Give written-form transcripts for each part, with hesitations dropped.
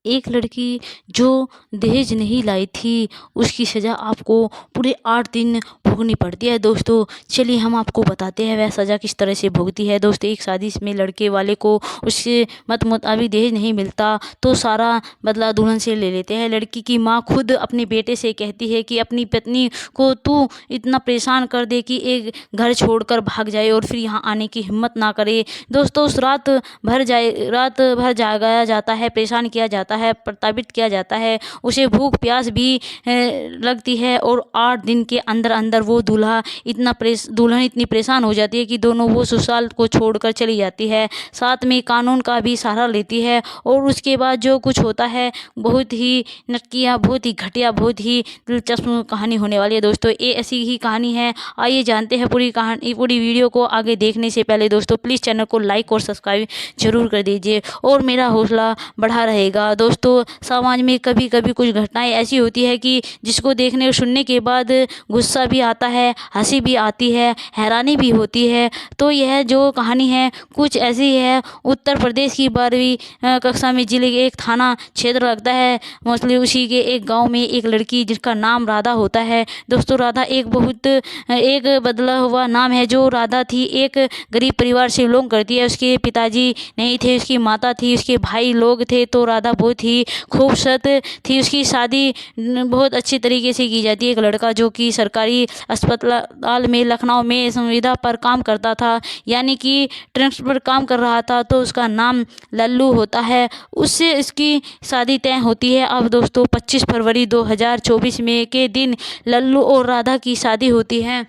एक लड़की जो दहेज नहीं लाई थी, उसकी सज़ा आपको पूरे 8 दिन भोगनी पड़ती है दोस्तों। चलिए हम आपको बताते हैं वह सज़ा किस तरह से भुगती है। दोस्तों, एक शादी में लड़के वाले को उसके मत मुताबिक दहेज नहीं मिलता तो सारा बदला दुल्हन से ले लेते हैं। लड़की की माँ खुद अपने बेटे से कहती है कि अपनी पत्नी को तू इतना परेशान कर दे कि एक घर छोड़कर भाग जाए और फिर यहाँ आने की हिम्मत ना करे। दोस्तों, उस रात भर जागाया जाता है, परेशान किया जाता है, प्रताड़ित किया जाता है। उसे भूख प्यास भी लगती है और 8 दिन के अंदर अंदर वो दुल्हन इतनी परेशान हो जाती है कि दोनों वो ससुराल को छोड़कर चली जाती है। साथ में कानून का भी सहारा लेती है और उसके बाद जो कुछ होता है बहुत ही नटकिया, बहुत ही घटिया, बहुत ही दिलचस्प कहानी होने वाली है दोस्तों। ये ऐसी ही कहानी है। आइए जानते हैं पूरी कहानी। पूरी वीडियो को आगे देखने से पहले दोस्तों प्लीज़ चैनल को लाइक और सब्सक्राइब जरूर कर दीजिए और मेरा हौसला बढ़ा रहेगा। दोस्तों, समाज में कभी कभी कुछ घटनाएं ऐसी होती है कि जिसको देखने और सुनने के बाद गुस्सा भी आता है, हंसी भी आती है, हैरानी भी होती है। तो यह जो कहानी है कुछ ऐसी है। उत्तर प्रदेश की 12वीं कक्षा में जिले के एक थाना क्षेत्र लगता है, मोस्टली उसी के एक गांव में एक लड़की जिसका नाम राधा होता है। दोस्तों, राधा एक बदला हुआ नाम है। जो राधा थी एक गरीब परिवार से बिलोंग करती है। उसके पिताजी नहीं थे, उसकी माता थी, उसके भाई लोग थे। तो राधा बहुत ही खूबसूरत थी। उसकी शादी बहुत अच्छी तरीके से की जाती है। एक लड़का जो कि सरकारी अस्पताल में लखनऊ में संविदा पर काम करता था, यानी कि ट्रस्ट पर काम कर रहा था, तो उसका नाम लल्लू होता है। उससे इसकी शादी तय होती है। अब दोस्तों 25 फरवरी 2024 में के दिन लल्लू और राधा की शादी होती है।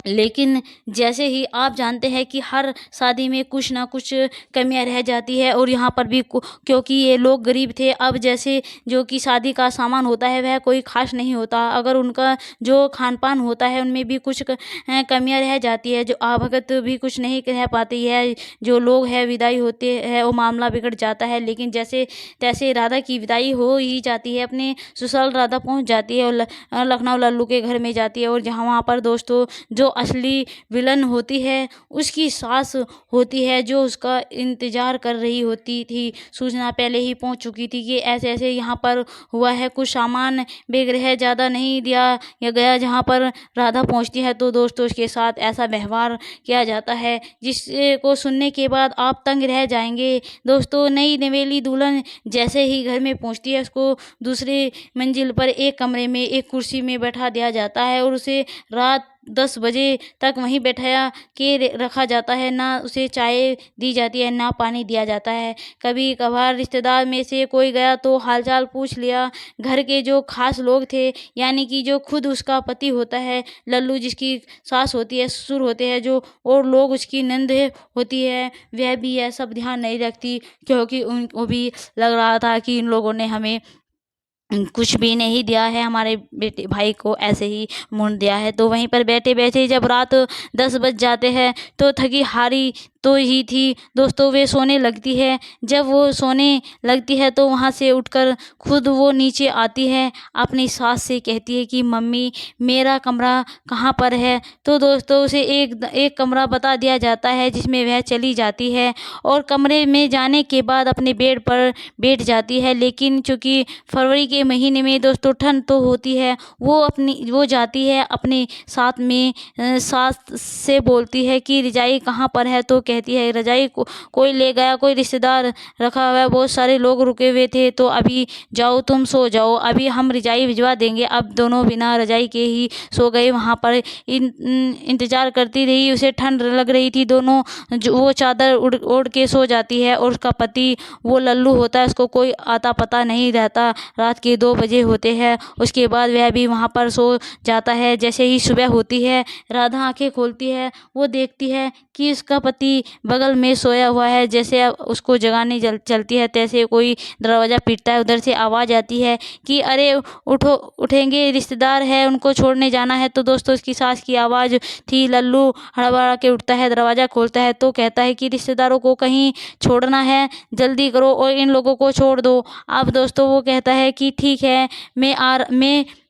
लेकिन जैसे ही आप जानते हैं कि हर शादी में कुछ ना कुछ कमियां रह जाती है और यहाँ पर भी क्योंकि ये लोग गरीब थे। अब जैसे जो कि शादी का सामान होता है वह कोई खास नहीं होता। अगर उनका जो खान पान होता है उनमें भी कुछ कमियां रह जाती है। जो आवभगत भी कुछ नहीं कह पाती है। जो लोग हैं विदाई होते हैं वो मामला बिगड़ जाता है। लेकिन जैसे तैसे राधा की विदाई हो ही जाती है। अपने ससुराल राधा पहुँच जाती है और लखनऊ लल्लू के घर में जाती है। और जहाँ वहाँ पर दोस्तों जो असली विलन होती है उसकी सास होती है, जो उसका इंतजार कर रही होती थी। सूचना पहले ही पहुंच चुकी थी कि ऐसे ऐसे यहाँ पर हुआ है, कुछ सामान बेग रहे ज़्यादा नहीं दिया या गया। जहाँ पर राधा पहुंचती है तो दोस्तों उसके साथ ऐसा व्यवहार किया जाता है जिसको सुनने के बाद आप तंग रह जाएंगे। दोस्तों, नई नवेली दुल्हन जैसे ही घर में पहुंचती है उसको दूसरी मंजिल पर एक कमरे में एक कुर्सी में बैठा दिया जाता है और उसे रात 10 बजे तक वहीं बैठाया के रखा जाता है। ना उसे चाय दी जाती है, ना पानी दिया जाता है। कभी कभार रिश्तेदार में से कोई गया तो हालचाल पूछ लिया। घर के जो खास लोग थे, यानी कि जो खुद उसका पति होता है लल्लू, जिसकी सास होती है, ससुर होते हैं, जो और लोग उसकी नंद होती है, वह भी यह सब ध्यान नहीं रखती। क्योंकि उनको भी लग रहा था कि इन लोगों ने हमें कुछ भी नहीं दिया है, हमारे बेटे भाई को ऐसे ही मुंड दिया है। तो वहीं पर बैठे बैठे जब रात 10 बज जाते हैं तो थकी हारी तो ही थी दोस्तों वे सोने लगती है। जब वो सोने लगती है तो वहाँ से उठकर खुद वो नीचे आती है, अपनी सास से कहती है कि मम्मी मेरा कमरा कहाँ पर है। तो दोस्तों उसे एक कमरा बता दिया जाता है जिसमें वह चली जाती है और कमरे में जाने के बाद अपने बेड पर बैठ जाती है। लेकिन चूँकि फरवरी के महीने में दोस्तों ठंड तो होती है, वो जाती है अपने साथ में सास से बोलती है कि रजाई कहाँ पर है। तो कहती है रजाई कोई ले गया, कोई रिश्तेदार रखा हुआ है, बहुत सारे लोग रुके हुए थे, तो अभी जाओ तुम सो जाओ, अभी हम रजाई भिजवा देंगे। अब दोनों बिना रजाई के ही सो गए। वहाँ पर इंतजार करती रही, उसे ठंड लग रही थी। दोनों वो चादर ओढ़ के सो जाती है और उसका पति वो लल्लू होता है, उसको कोई आता पता नहीं रहता। रात के 2 बजे होते हैं। उसके बाद वह भी वहाँ पर सो जाता है। जैसे ही सुबह होती है राधा आंखें खोलती है, वो देखती है कि उसका पति बगल में सोया हुआ है। जैसे उसको जगाने चलती है तैसे कोई दरवाज़ा पीटता है। उधर से आवाज़ आती है कि अरे उठो, उठेंगे, रिश्तेदार है, उनको छोड़ने जाना है। तो दोस्तों उसकी सास की आवाज़ थी। लल्लू हड़बड़ा के उठता है, दरवाज़ा खोलता है तो कहता है कि रिश्तेदारों को कहीं छोड़ना है, जल्दी करो और इन लोगों को छोड़ दो। अब दोस्तों वो कहता है कि ठीक है, मैं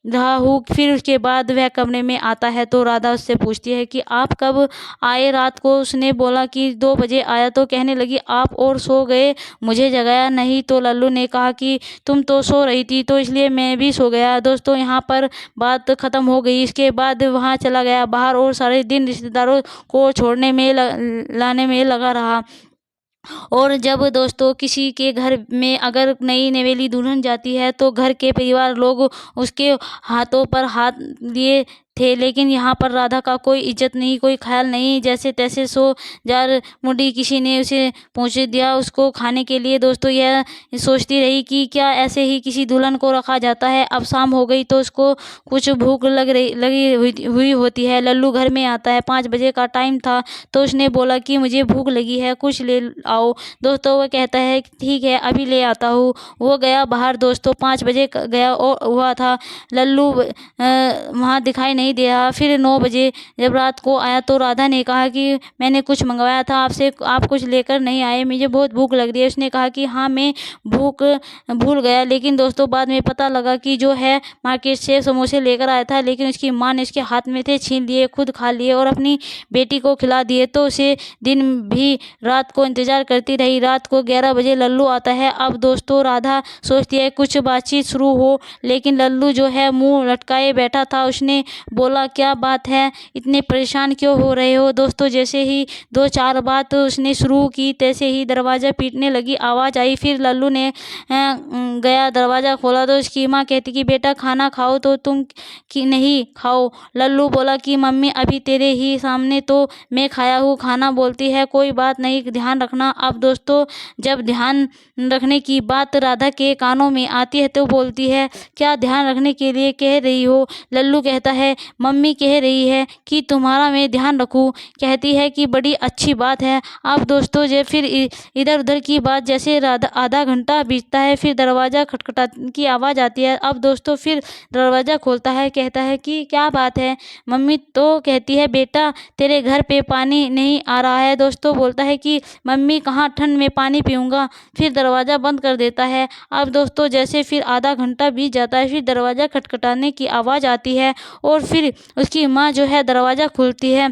रहा हूँ। फिर उसके बाद वह कमरे में आता है तो राधा उससे पूछती है कि आप कब आए रात को। उसने बोला कि 2 बजे आया। तो कहने लगी आप और सो गए, मुझे जगाया नहीं। तो लल्लू ने कहा कि तुम तो सो रही थी तो इसलिए मैं भी सो गया। दोस्तों यहाँ पर बात ख़त्म हो गई। इसके बाद वहाँ चला गया बाहर और सारे दिन रिश्तेदारों को छोड़ने में लाने में लगा रहा। और जब दोस्तों किसी के घर में अगर नई नवेली दुल्हन जाती है तो घर के परिवार लोग उसके हाथों पर हाथ लिए थे, लेकिन यहाँ पर राधा का कोई इज्जत नहीं, कोई ख्याल नहीं। जैसे तैसे सो जार मुंडी किसी ने उसे पहुँच दिया उसको खाने के लिए। दोस्तों यह सोचती रही कि क्या ऐसे ही किसी दुल्हन को रखा जाता है। अब शाम हो गई तो उसको कुछ भूख लगी हुई होती है। लल्लू घर में आता है, 5 बजे का टाइम था। तो उसने बोला कि मुझे भूख लगी है, कुछ ले आओ। दोस्तों वह कहता है ठीक है अभी ले आता हूँ। वो गया बाहर। दोस्तों 5 बजे गया और हुआ था, लल्लू वहाँ दिखाई नहीं दे रहा। फिर 9 बजे जब रात को आया तो राधा ने कहा कि मैंने कुछ मंगवाया था आपसे, आप कुछ लेकर नहीं आए, मुझे बहुत भूख लग रही है। उसने कहा कि हाँ मैं भूख भूल गया। लेकिन दोस्तों बाद में पता लगा कि जो है मार्केट से समोसे लेकर आया था, लेकिन उसकी माँ ने उसके हाथ में थे, छीन लिए, खुद खा लिए और अपनी बेटी को खिला दिए। तो उसे दिन भी रात को इंतजार करती रही। रात को 11 बजे लल्लू आता है। अब दोस्तों राधा सोचती है कुछ बातचीत शुरू हो, लेकिन लल्लू जो है मुंह लटकाए बैठा था। उसने बोला क्या बात है, इतने परेशान क्यों हो रहे हो। दोस्तों जैसे ही 2-4 बात उसने शुरू की तैसे ही दरवाज़ा पीटने लगी आवाज़ आई। फिर लल्लू ने गया दरवाज़ा खोला तो उसकी माँ कहती कि बेटा खाना खाओ, तो तुम कि नहीं खाओ। लल्लू बोला कि मम्मी अभी तेरे ही सामने तो मैं खाया हूँ खाना। बोलती है कोई बात नहीं, ध्यान रखना। अब दोस्तों जब ध्यान रखने की बात राधा के कानों में आती है तो बोलती है क्या ध्यान रखने के लिए कह रही हो। लल्लू कहता है मम्मी कह रही है कि तुम्हारा मैं ध्यान रखूं। कहती है कि बड़ी अच्छी बात है। अब दोस्तों जो फिर इधर उधर की बात जैसे आधा घंटा बीतता है, फिर दरवाज़ा खटखटा की आवाज़ आती है। अब दोस्तों फिर दरवाज़ा खोलता है, कहता है कि क्या बात है। मम्मी तो कहती है बेटा तेरे घर पे पानी नहीं आ रहा है। दोस्तों बोलता है कि मम्मी कहाँ ठंड में पानी पीऊँगा। फिर दरवाज़ा बंद कर देता है। अब दोस्तों जैसे फिर आधा घंटा बीत जाता है, फिर दरवाज़ा खटखटाने की आवाज़ आती है और फिर उसकी माँ जो है दरवाज़ा खोलती है।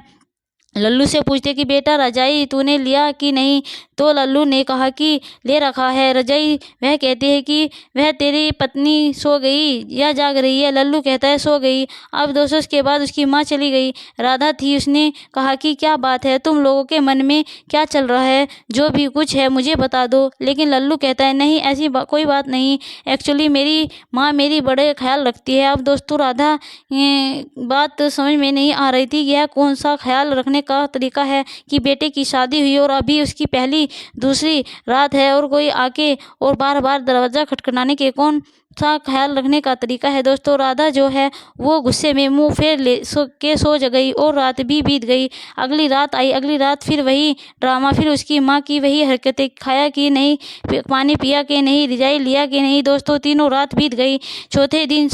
लल्लू से पूछते कि बेटा रजाई तूने लिया कि नहीं। तो लल्लू ने कहा कि ले रखा है रजाई। वह कहती है कि वह तेरी पत्नी सो गई या जाग रही है। लल्लू कहता है सो गई। अब दोस्तों उसके बाद उसकी माँ चली गई। राधा थी, उसने कहा कि क्या बात है, तुम लोगों के मन में क्या चल रहा है, जो भी कुछ है मुझे बता दो। लेकिन लल्लू कहता है नहीं ऐसी कोई बात नहीं, एक्चुअली मेरी माँ मेरी बड़े ख्याल रखती है। अब दोस्तों राधा बात समझ में नहीं आ रही थी, यह कौन सा ख्याल रखने का तरीका है कि बेटे की शादी हुई और अभी उसकी पहली दूसरी रात है और कोई आके और बार बार दरवाज़ा खटखटाने के कौन सा ख्याल रखने का तरीका है। दोस्तों राधा जो है वो गुस्से में मुंह फेर ले सो गई और रात भी बीत गई। अगली रात आई, अगली रात फिर वही ड्रामा, फिर उसकी माँ की वही हरकतें, खाया कि नहीं, पानी पिया कि नहीं, रजाई लिया कि नहीं। दोस्तों तीनों रात बीत गई। चौथे दिन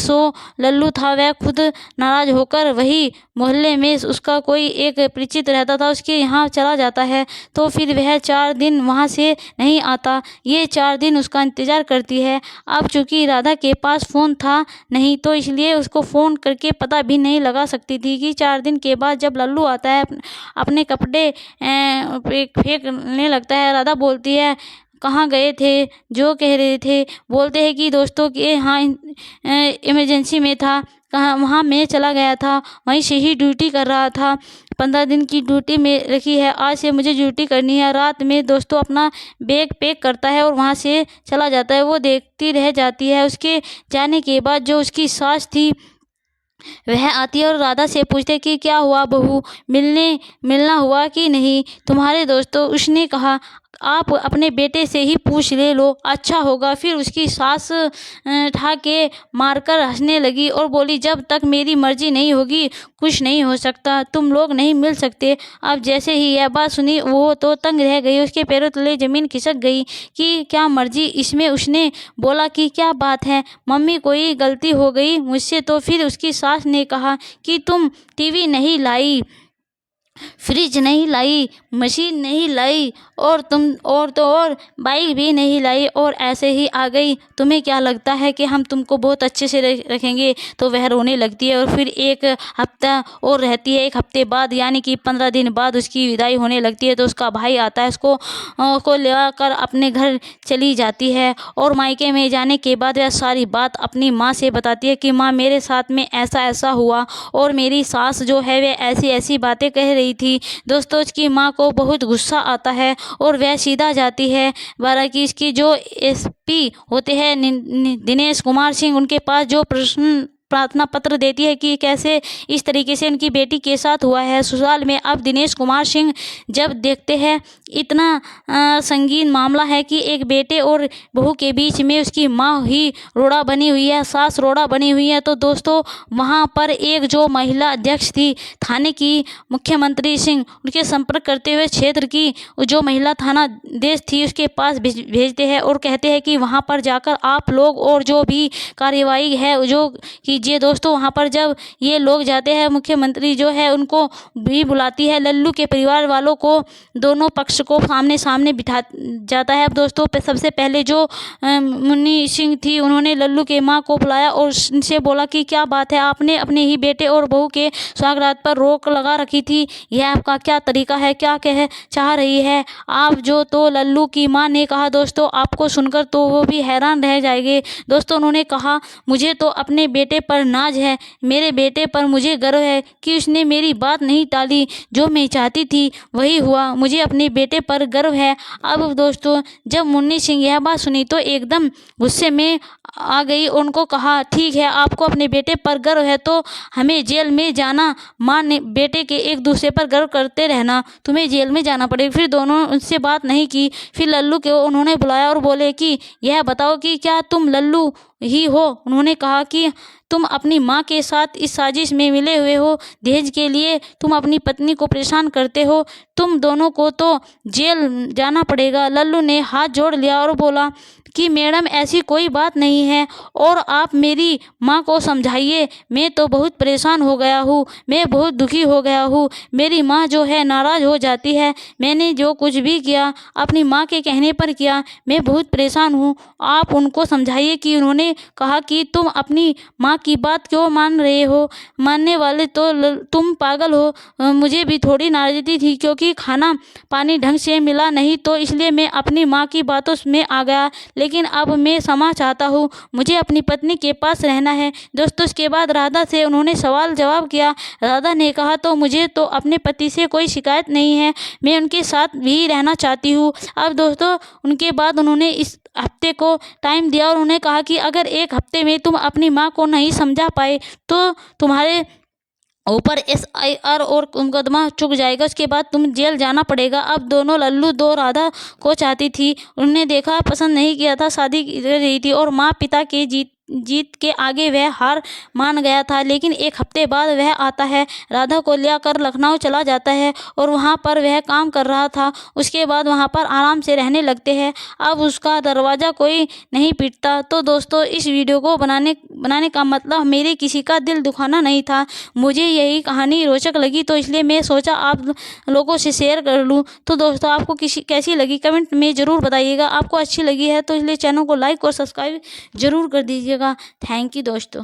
लल्लू था वह खुद नाराज होकर वही मोहल्ले में उसका कोई एक परिचित रहता था उसके यहाँ चला जाता है। तो फिर वह 4 दिन वहाँ से नहीं आता। ये 4 दिन उसका इंतज़ार करती है। अब चूँकि राधा के पास फ़ोन था नहीं तो इसलिए उसको फ़ोन करके पता भी नहीं लगा सकती थी कि 4 दिन के बाद जब लल्लू आता है अपने कपड़े फेंकने लगता है। राधा बोलती है कहाँ गए थे, जो कह रहे थे। बोलते हैं कि दोस्तों के हाँ इमरजेंसी में था, कहाँ वहाँ मैं चला गया था, वहीं से ही ड्यूटी कर रहा था। 15 दिन की ड्यूटी में रखी है, आज से मुझे ड्यूटी करनी है। रात में दोस्तों अपना बैग पैक करता है और वहाँ से चला जाता है। वो देखती रह जाती है। उसके जाने के बाद जो उसकी सास थी वह आती है और राधा से पूछते कि क्या हुआ बहू, मिलना हुआ कि नहीं तुम्हारे दोस्तों। उसने कहा आप अपने बेटे से ही पूछ ले लो, अच्छा होगा। फिर उसकी सास ठाके मारकर हंसने लगी और बोली जब तक मेरी मर्जी नहीं होगी कुछ नहीं हो सकता, तुम लोग नहीं मिल सकते। अब जैसे ही यह बात सुनी वो तो तंग रह गई, उसके पैरों तले ज़मीन खिसक गई कि क्या मर्जी इसमें। उसने बोला कि क्या बात है मम्मी, कोई गलती हो गई मुझसे। तो फिर उसकी सास ने कहा कि तुम टीवी नहीं लाई फ्रिज नहीं लाई, मशीन नहीं लाई, और बाइक भी नहीं लाई, और ऐसे ही आ गई। तुम्हें क्या लगता है कि हम तुमको बहुत अच्छे से रखेंगे? तो वह रोने लगती है। और फिर एक हफ्ता और रहती है। एक हफ्ते बाद यानी कि 15 दिन बाद उसकी विदाई होने लगती है। तो उसका भाई आता है, उसको को ले कर अपने घर चली जाती है। और मायके में जाने के बाद वह सारी बात अपनी माँ से बताती है कि माँ, मेरे साथ में ऐसा ऐसा हुआ, और मेरी सास जो है वह ऐसी ऐसी बातें कह रही थी। दोस्तों, उसकी माँ को बहुत गुस्सा आता है और वह सीधा जाती है बाराकीस की जो एसपी होते हैं दिनेश कुमार सिंह, उनके पास जो प्रार्थना पत्र देती है कि कैसे इस तरीके से उनकी बेटी के साथ हुआ है ससुराल में। अब दिनेश कुमार सिंह जब देखते हैं इतना संगीन मामला है कि एक बेटे और बहू के बीच में उसकी माँ ही रोड़ा बनी हुई है, सास रोड़ा बनी हुई है। तो दोस्तों, वहाँ पर एक जो महिला अध्यक्ष थी थाने की, मुख्यमंत्री सिंह, उनके संपर्क करते हुए क्षेत्र की जो महिला थाना देश थी उसके पास भेजते हैं और कहते हैं कि वहाँ पर जाकर आप लोग और जो भी कार्यवाही है जो कीजिए। दोस्तों, वहाँ पर जब ये लोग जाते हैं, मुख्यमंत्री जो है उनको भी बुलाती है। लल्लू के परिवार वालों को, दोनों पक्ष को सामने सामने बिठा जाता है। अब दोस्तों, सबसे पहले जो मुन्नी सिंह थी, उन्होंने लल्लू के माँ को बुलाया और उनसे बोला कि क्या बात है, आपने अपने ही बेटे और बहू के स्वागत पर रोक लगा रखी थी, यह आपका क्या तरीका है, क्या कह चाह रही है आप जो? तो लल्लू की माँ ने कहा, दोस्तों आपको सुनकर तो वो भी हैरान रह जाएंगे। दोस्तों, उन्होंने कहा, मुझे तो अपने बेटे पर नाज है, मेरे बेटे पर मुझे गर्व है कि उसने मेरी बात नहीं टाली, जो मैं चाहती थी वही हुआ, मुझे अपने बेटे पर गर्व है। अब दोस्तों, जब मुन्नी सिंह यह बात सुनी तो एकदम गुस्से में आ गई। उनको कहा, ठीक है, आपको अपने बेटे पर गर्व है तो हमें जेल में जाना, माँ ने बेटे के एक दूसरे पर गर्व करते रहना, तुम्हें जेल में जाना पड़ेगा। फिर दोनों उनसे बात नहीं की। फिर लल्लू को उन्होंने बुलाया और बोले कि यह बताओ कि क्या तुम लल्लू ही हो? उन्होंने कहा कि तुम अपनी माँ के साथ इस साजिश में मिले हुए हो, दहेज के लिए तुम अपनी पत्नी को परेशान करते हो, तुम दोनों को तो जेल जाना पड़ेगा। लल्लू ने हाथ जोड़ लिया और बोला कि मैडम, ऐसी कोई बात नहीं है और आप मेरी माँ को समझाइए, मैं तो बहुत परेशान हो गया हूँ, मैं बहुत दुखी हो गया हूँ, मेरी माँ जो है नाराज़ हो जाती है, मैंने जो कुछ भी किया अपनी माँ के कहने पर किया, मैं बहुत परेशान हूँ, आप उनको समझाइए। कि उन्होंने कहा कि तुम अपनी माँ की बात क्यों मान रहे हो, मानने वाले तो तुम पागल हो, मुझे भी थोड़ी नाराज़गी थी क्योंकि खाना पानी ढंग से मिला नहीं तो इसलिए मैं अपनी माँ की बातों में आ गया, लेकिन अब मैं क्षमा चाहता हूँ, मुझे अपनी पत्नी के पास रहना है। दोस्तों, उसके बाद राधा से उन्होंने सवाल जवाब किया। राधा ने कहा, तो मुझे तो अपने पति से कोई शिकायत नहीं है, मैं उनके साथ भी रहना चाहती हूँ। अब दोस्तों, उनके बाद उन्होंने इस हफ्ते को टाइम दिया और उन्हें कहा कि अगर एक हफ्ते में तुम अपनी माँ को नहीं समझा पाए तो तुम्हारे ऊपर SIR और मुकदमा चुक जाएगा, उसके बाद तुम जेल जाना पड़ेगा। अब दोनों लल्लू दो राधा को चाहती थी, उन्होंने देखा पसंद नहीं किया था, शादी कर रही थी और माँ पिता के जीत के आगे वह हार मान गया था। लेकिन एक हफ्ते बाद वह आता है, राधा को लेकर लखनऊ चला जाता है और वहाँ पर वह काम कर रहा था। उसके बाद वहाँ पर आराम से रहने लगते हैं। अब उसका दरवाज़ा कोई नहीं पीटता। तो दोस्तों, इस वीडियो को बनाने का मतलब मेरे किसी का दिल दुखाना नहीं था, मुझे यही कहानी रोचक लगी तो इसलिए मैं सोचा आप लोगों से शेयर कर लूँ। तो दोस्तों, आपको कैसी लगी कमेंट में ज़रूर बताइएगा। आपको अच्छी लगी है तो इसलिए चैनल को लाइक और सब्सक्राइब ज़रूर कर दीजिएगा। थैंक यू दोस्तों।